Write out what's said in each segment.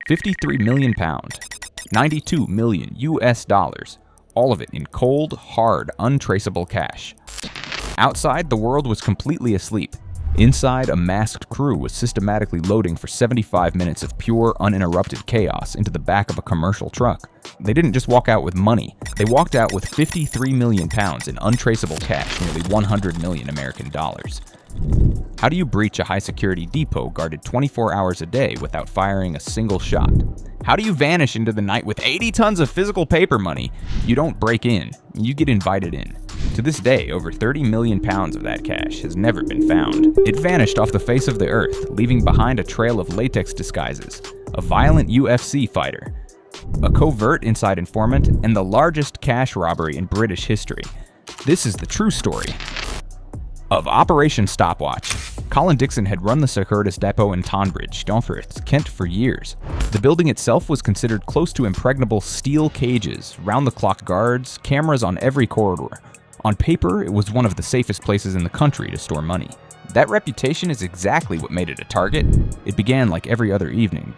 53 million pounds, 92 million US dollars, all of it in cold, hard, untraceable cash. Outside, the world was completely asleep. Inside, a masked crew was systematically loading for 75 minutes of pure, uninterrupted chaos into the back of a commercial truck. They didn't just walk out with money, they walked out with 53 million pounds in untraceable cash, nearly 100 million American dollars. How do you breach a high-security depot guarded 24 hours a day without firing a single shot? How do you vanish into the night with 80 tons of physical paper money? You don't break in, you get invited in. To this day, over 30 million pounds of that cash has never been found. It vanished off the face of the earth, leaving behind a trail of latex disguises, a violent UFC fighter, a covert inside informant, and the largest cash robbery in British history. This is the true story of Operation Stopwatch. Colin Dixon had run the Securitas depot in Tonbridge, Dumfries, Kent for years. The building itself was considered close to impregnable steel cages, round-the-clock guards, cameras on every corridor. On paper, it was one of the safest places in the country to store money. That reputation is exactly what made it a target. It began like every other evening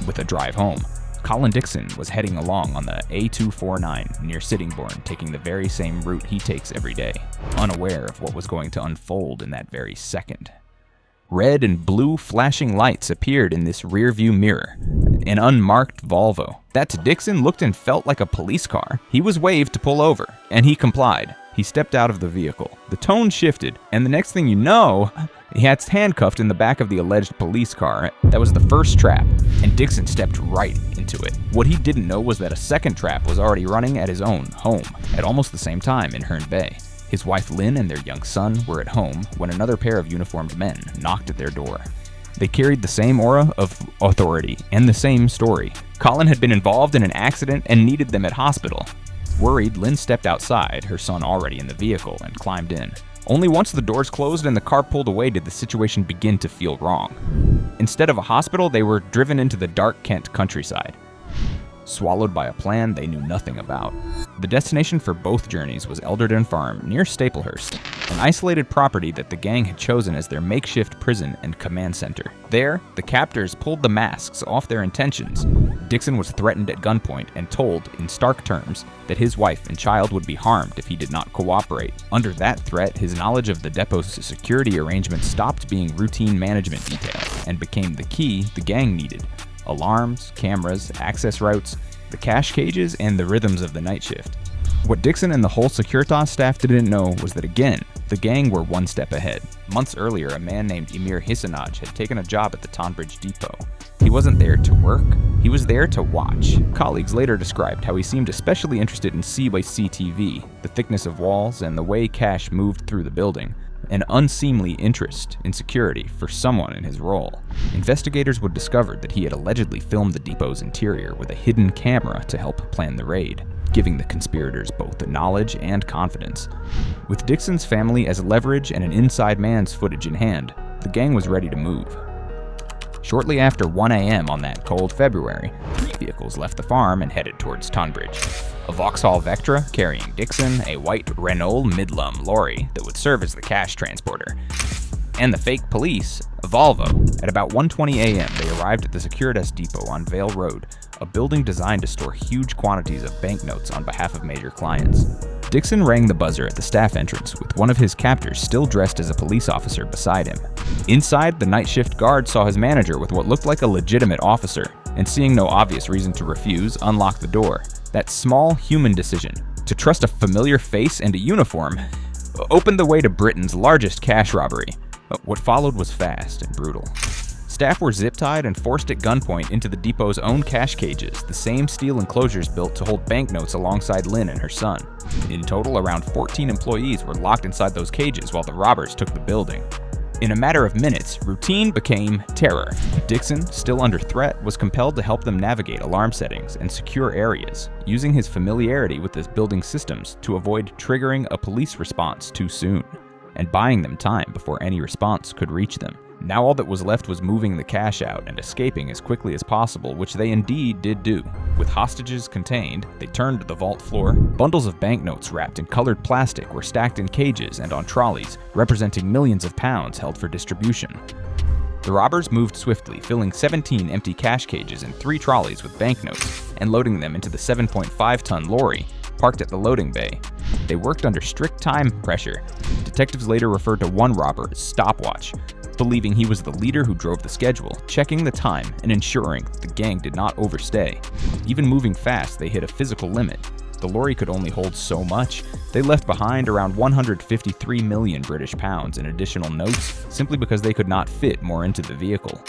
with a drive home. Colin Dixon was heading along on the A249 near Sittingbourne, taking the very same route he takes every day, unaware of what was going to unfold in that very second. Red and blue flashing lights appeared in this rearview mirror, an unmarked Volvo. That to Dixon looked and felt like a police car. He was waved to pull over, and he complied. He stepped out of the vehicle. The tone shifted, and the next thing you know, he had handcuffed in the back of the alleged police car. That was the first trap, and Dixon stepped right into it. What he didn't know was that a second trap was already running at his own home, at almost the same time in Herne Bay. His wife Lynn and their young son were at home when another pair of uniformed men knocked at their door. They carried the same aura of authority and the same story. Colin had been involved in an accident and needed them at hospital. Worried, Lynn stepped outside, her son already in the vehicle, and climbed in. Only once the doors closed and the car pulled away did the situation begin to feel wrong. Instead of a hospital, they were driven into the dark Kent countryside, swallowed by a plan they knew nothing about. The destination for both journeys was Elderton Farm, near Staplehurst, an isolated property that the gang had chosen as their makeshift prison and command center. There, the captors pulled the masks off their intentions. Dixon was threatened at gunpoint and told, in stark terms, that his wife and child would be harmed if he did not cooperate. Under that threat, his knowledge of the depot's security arrangements stopped being routine management detail and became the key the gang needed. Alarms, cameras, access routes, the cash cages, and the rhythms of the night shift. What Dixon and the whole Securitas staff didn't know was that again, the gang were one step ahead. Months earlier, a man named Emir Hissanaj had taken a job at the Tonbridge depot. He wasn't there to work, he was there to watch. Colleagues later described how he seemed especially interested in CCTV, the thickness of walls, and the way cash moved through the building. An unseemly interest in security for someone in his role. Investigators would discover that he had allegedly filmed the depot's interior with a hidden camera to help plan the raid, giving the conspirators both the knowledge and confidence. With Dixon's family as leverage and an inside man's footage in hand, the gang was ready to move. Shortly after 1 a.m. on that cold February, 3 vehicles left the farm and headed towards Tonbridge. A Vauxhall Vectra carrying Dixon, a white Renault Midlum lorry that would serve as the cash transporter, and the fake police, a Volvo. At about 1:20 a.m., they arrived at the Securitas depot on Vale Road, a building designed to store huge quantities of banknotes on behalf of major clients. Dixon rang the buzzer at the staff entrance with one of his captors still dressed as a police officer beside him. Inside, the night shift guard saw his manager with what looked like a legitimate officer, and seeing no obvious reason to refuse, unlocked the door. That small human decision, to trust a familiar face and a uniform, opened the way to Britain's largest cash robbery. But what followed was fast and brutal. Staff were zip-tied and forced at gunpoint into the depot's own cash cages, the same steel enclosures built to hold banknotes alongside Lynn and her son. In total, around 14 employees were locked inside those cages while the robbers took the building. In a matter of minutes, routine became terror. Dixon, still under threat, was compelled to help them navigate alarm settings and secure areas, using his familiarity with this building's systems to avoid triggering a police response too soon, and buying them time before any response could reach them. Now all that was left was moving the cash out and escaping as quickly as possible, which they indeed did do. With hostages contained, they turned to the vault floor. Bundles of banknotes wrapped in colored plastic were stacked in cages and on trolleys, representing millions of pounds held for distribution. The robbers moved swiftly, filling 17 empty cash cages and 3 trolleys with banknotes, and loading them into the 7.5-ton lorry parked at the loading bay. They worked under strict time pressure. Detectives later referred to one robber as Stopwatch, believing he was the leader who drove the schedule, checking the time and ensuring that the gang did not overstay. Even moving fast, they hit a physical limit. The lorry could only hold so much. They left behind around 153 million British pounds in additional notes simply because they could not fit more into the vehicle.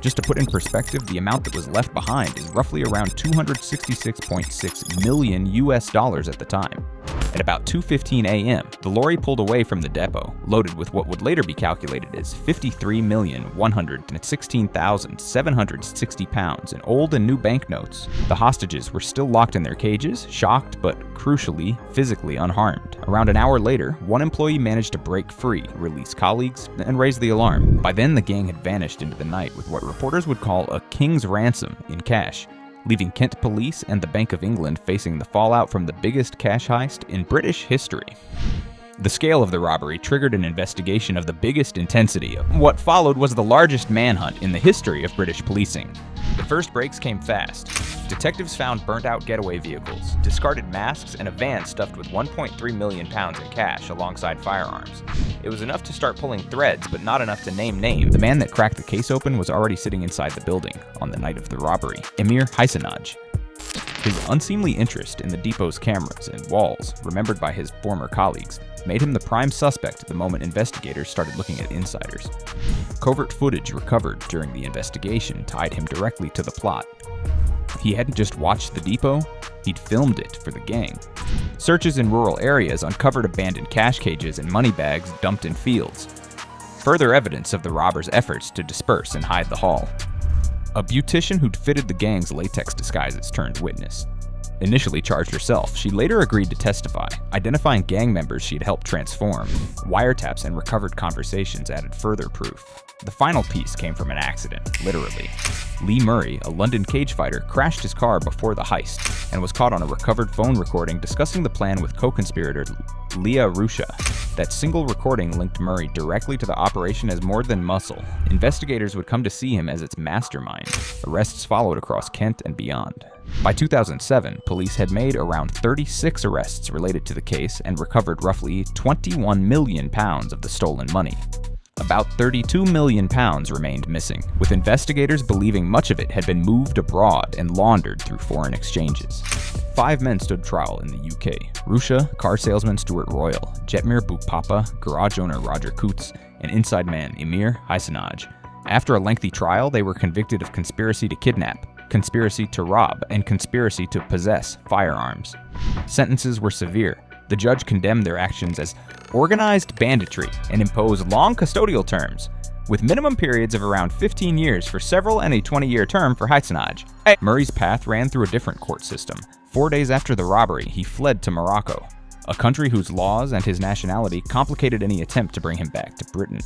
Just to put in perspective, the amount that was left behind is roughly around $266.6 million at the time. At about 2:15 a.m., the lorry pulled away from the depot, loaded with what would later be calculated as 53,116,760 pounds in old and new banknotes. The hostages were still locked in their cages, shocked but, crucially, physically unharmed. Around an hour later, one employee managed to break free, release colleagues, and raise the alarm. By then, the gang had vanished into the night with what reporters would call a king's ransom in cash, leaving Kent police and the Bank of England facing the fallout from the biggest cash heist in British history. The scale of the robbery triggered an investigation of the biggest intensity. What followed was the largest manhunt in the history of British policing. The first breaks came fast. Detectives found burnt-out getaway vehicles, discarded masks, and a van stuffed with 1.3 million pounds in cash alongside firearms. It was enough to start pulling threads, but not enough to name names. The man that cracked the case open was already sitting inside the building on the night of the robbery, Emir Heisenaj. His unseemly interest in the depot's cameras and walls, remembered by his former colleagues, made him the prime suspect the moment investigators started looking at insiders. Covert footage recovered during the investigation tied him directly to the plot. He hadn't just watched the depot, he'd filmed it for the gang. Searches in rural areas uncovered abandoned cash cages and money bags dumped in fields, further evidence of the robbers' efforts to disperse and hide the haul. A beautician who'd fitted the gang's latex disguises turned witness. Initially charged herself, she later agreed to testify, identifying gang members she'd helped transform. Wiretaps and recovered conversations added further proof. The final piece came from an accident, literally. Lee Murray, a London cage fighter, crashed his car before the heist and was caught on a recovered phone recording discussing the plan with co-conspirator Leah Rusha. That single recording linked Murray directly to the operation as more than muscle. Investigators would come to see him as its mastermind. Arrests followed across Kent and beyond. By 2007, police had made around 36 arrests related to the case and recovered roughly 21 million pounds of the stolen money. About 32 million pounds remained missing, with investigators believing much of it had been moved abroad and laundered through foreign exchanges. 5 men stood trial in the UK: Rusha, car salesman Stuart Royal, Jetmir Bukpapa, garage owner Roger Coots, and inside man Emir Heisenaj. After a lengthy trial, they were convicted of conspiracy to kidnap, conspiracy to rob, and conspiracy to possess firearms. Sentences were severe. The judge condemned their actions as organized banditry and imposed long custodial terms, with minimum periods of around 15 years for several and a 20-year term for Heisenaj. Murray's path ran through a different court system. 4 days after the robbery, he fled to Morocco, a country whose laws and his nationality complicated any attempt to bring him back to Britain.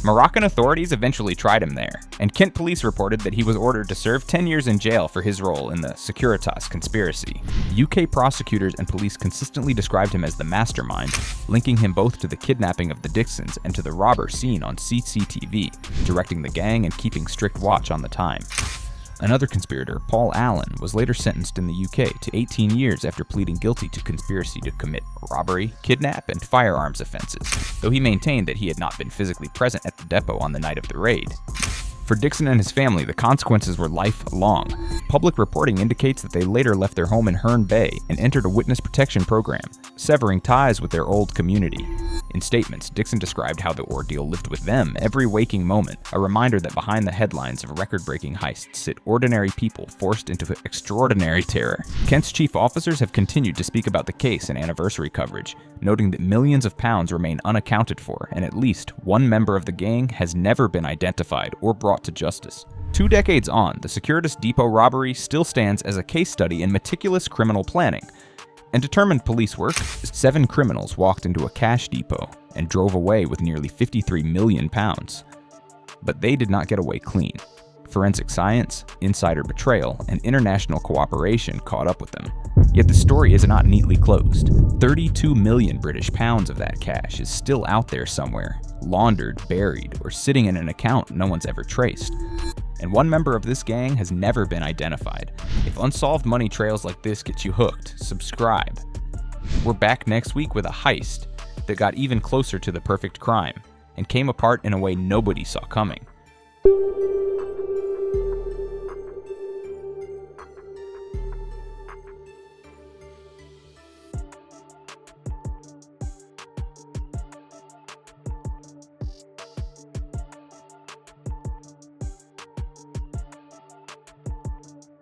Moroccan authorities eventually tried him there, and Kent police reported that he was ordered to serve 10 years in jail for his role in the Securitas conspiracy. UK prosecutors and police consistently described him as the mastermind, linking him both to the kidnapping of the Dixons and to the robber seen on CCTV, directing the gang and keeping strict watch on the time. Another conspirator, Paul Allen, was later sentenced in the UK to 18 years after pleading guilty to conspiracy to commit robbery, kidnap, and firearms offenses, though he maintained that he had not been physically present at the depot on the night of the raid. For Dixon and his family, the consequences were lifelong. Public reporting indicates that they later left their home in Herne Bay and entered a witness protection program, severing ties with their old community. In statements, Dixon described how the ordeal lived with them every waking moment, a reminder that behind the headlines of record-breaking heists sit ordinary people forced into extraordinary terror. Kent's chief officers have continued to speak about the case in anniversary coverage, noting that millions of pounds remain unaccounted for and at least one member of the gang has never been identified or brought to justice. 2 decades on, the Securitas depot robbery still stands as a case study in meticulous criminal planning and determined police work. 7 criminals walked into a cash depot and drove away with nearly 53 million pounds. But they did not get away clean. Forensic science, insider betrayal, and international cooperation caught up with them. Yet the story is not neatly closed. 32 million British pounds of that cash is still out there somewhere, laundered, buried, or sitting in an account no one's ever traced. And one member of this gang has never been identified. If unsolved money trails like this get you hooked, subscribe. We're back next week with a heist that got even closer to the perfect crime and came apart in a way nobody saw coming.